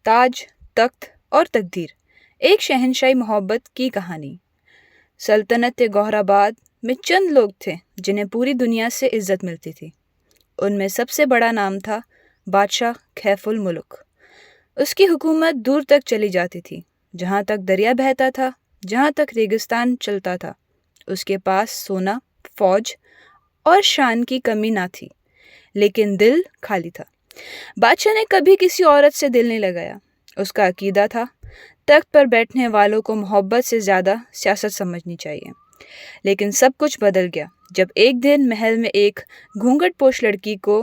ताज, तख्त और तकदीर, एक शहंशाही मोहब्बत की कहानी। सल्तनत गौहराबाद में चंद लोग थे जिन्हें पूरी दुनिया से इज्जत मिलती थी। उनमें सबसे बड़ा नाम था बादशाह खैफुल मुल्क। उसकी हुकूमत दूर तक चली जाती थी, जहाँ तक दरिया बहता था, जहाँ तक रेगिस्तान चलता था। उसके पास सोना, फौज और शान की कमी ना थी, लेकिन दिल खाली था। बादशाह ने कभी किसी औरत से दिल नहीं लगाया। उसका अकीदा था, तख्त पर बैठने वालों को मोहब्बत से ज़्यादा सियासत समझनी चाहिए। लेकिन सब कुछ बदल गया जब एक दिन महल में एक घूंघटपोश लड़की को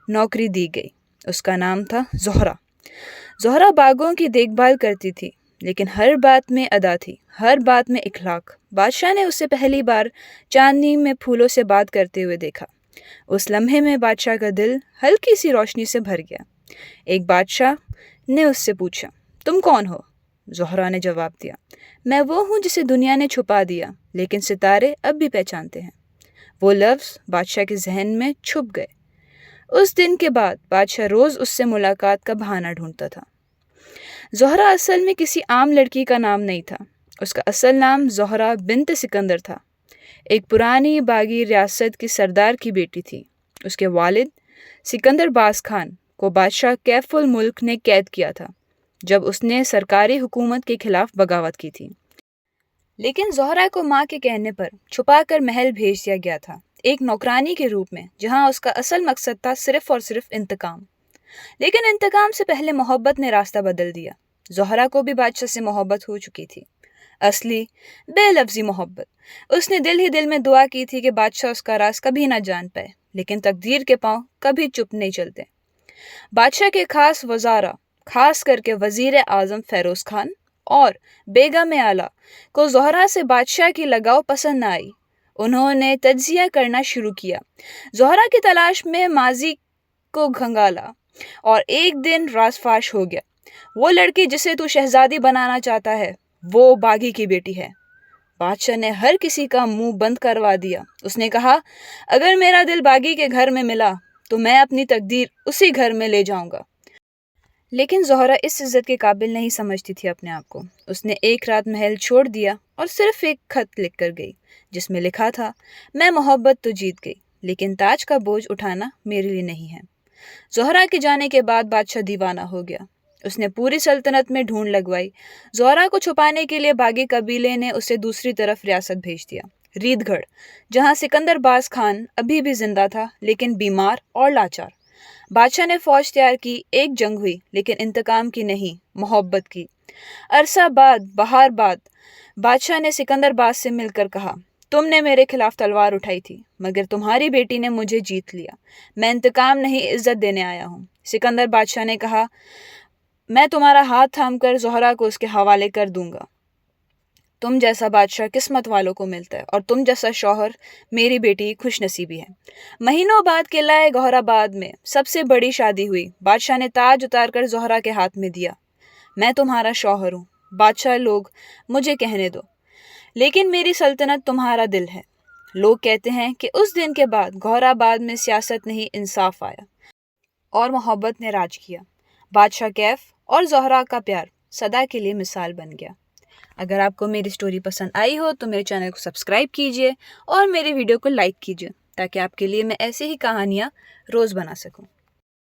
नौकरी दी गई। उसका नाम था ज़ोहरा। ज़ोहरा बागों की देखभाल करती थी, लेकिन हर बात में अदा थी, हर बात में इखलाक। बादशाह ने उसे पहली बार चांदनी में फूलों से बात करते हुए देखा। उस लम्हे में बादशाह का दिल हल्की सी रोशनी से भर गया। एक बादशाह ने उससे पूछा, तुम कौन हो? ज़ोहरा ने जवाब दिया, मैं वो हूँ जिसे दुनिया ने छुपा दिया, लेकिन सितारे अब भी पहचानते हैं। वो लफ्ज़ बादशाह के जहन में छुप गए। उस दिन के बाद बादशाह रोज़ उससे मुलाकात का बहाना ढूंढता था। ज़ोहरा असल में किसी आम लड़की का नाम नहीं था। उसका असल नाम ज़ोहरा बिन्त सिकंदर था। एक पुरानी बागी रियासत की सरदार की बेटी थी। उसके वालिद सिकंदर बाज़ खान को बादशाह कैफुल मुल्क ने कैद किया था जब उसने सरकारी हुकूमत के खिलाफ बगावत की थी। लेकिन ज़ोहरा को माँ के कहने पर छुपाकर महल भेज दिया गया था, एक नौकरानी के रूप में, जहाँ उसका असल मकसद था सिर्फ और सिर्फ इंतकाम। लेकिन इंतकाम से पहले मोहब्बत ने रास्ता बदल दिया। ज़ोहरा को भी बादशाह से मोहब्बत हो चुकी थी, असली बेलफ्ज़ी मोहब्बत। उसने दिल ही दिल में दुआ की थी कि बादशाह उसका राज कभी ना जान पाए, लेकिन तकदीर के पांव कभी चुप नहीं चलते। बादशाह के खास वज़ारा, खास करके वज़ीर आज़म फ़िरोज़ खान और बेगम आला को ज़ोहरा से बादशाह की लगाव पसंद न आई। उन्होंने तज्ज़िया करना शुरू किया, ज़ोहरा की तलाश में माजी को खंगाला, और एक दिन राज़फाश हो गया। वो लड़की जिसे तू शहजादी बनाना चाहता है, वो बागी की बेटी है। बादशाह ने हर किसी का मुंह बंद करवा दिया। उसने कहा, अगर मेरा दिल बागी के घर में मिला तो मैं अपनी तकदीर उसी घर में ले जाऊंगा। लेकिन ज़ोहरा इस इज्जत के काबिल नहीं समझती थी अपने आप को। उसने एक रात महल छोड़ दिया और सिर्फ एक खत लिख कर गई, जिसमें लिखा था, मैं मोहब्बत तो जीत गई, लेकिन ताज का बोझ उठाना मेरे लिए नहीं है। ज़ोहरा के जाने के बाद बादशाह दीवाना हो गया। उसने पूरी सल्तनत में ढूंढ लगवाई। ज़ोहरा को छुपाने के लिए बागी कबीले ने उसे दूसरी तरफ रियासत भेज दिया, रीदगढ़, जहाँ सिकंदर बाज़ खान अभी भी जिंदा था, लेकिन बीमार और लाचार। बादशाह ने फौज तैयार की। एक जंग हुई, लेकिन इंतकाम की नहीं, मोहब्बत की। अरसा बाद, बहार बाद, बादशाह ने सिकंदर बाज़ से मिलकर कहा, तुमने मेरे खिलाफ तलवार उठाई थी, मगर तुम्हारी बेटी ने मुझे जीत लिया। मैं इंतकाम नहीं, इज्जत देने आया हूँ। सिकंदर बादशाह ने कहा, मैं तुम्हारा हाथ थामकर ज़ोहरा को उसके हवाले कर दूंगा। तुम जैसा बादशाह किस्मत वालों को मिलता है, और तुम जैसा शौहर मेरी बेटी की खुशनसीबी है। महीनों बाद किला गौहराबाद में सबसे बड़ी शादी हुई। बादशाह ने ताज उतारकर ज़ोहरा के हाथ में दिया। मैं तुम्हारा शौहर हूँ, बादशाह लोग मुझे कहने दो, लेकिन मेरी सल्तनत तुम्हारा दिल है। लोग कहते हैं कि उस दिन के बाद गौहराबाद में सियासत नहीं, इंसाफ आया और मोहब्बत ने राज किया। बादशाह कैफ और ज़ोहरा का प्यार सदा के लिए मिसाल बन गया। अगर आपको मेरी स्टोरी पसंद आई हो तो मेरे चैनल को सब्सक्राइब कीजिए और मेरे वीडियो को लाइक कीजिए, ताकि आपके लिए मैं ऐसी ही कहानियाँ रोज़ बना सकूँ।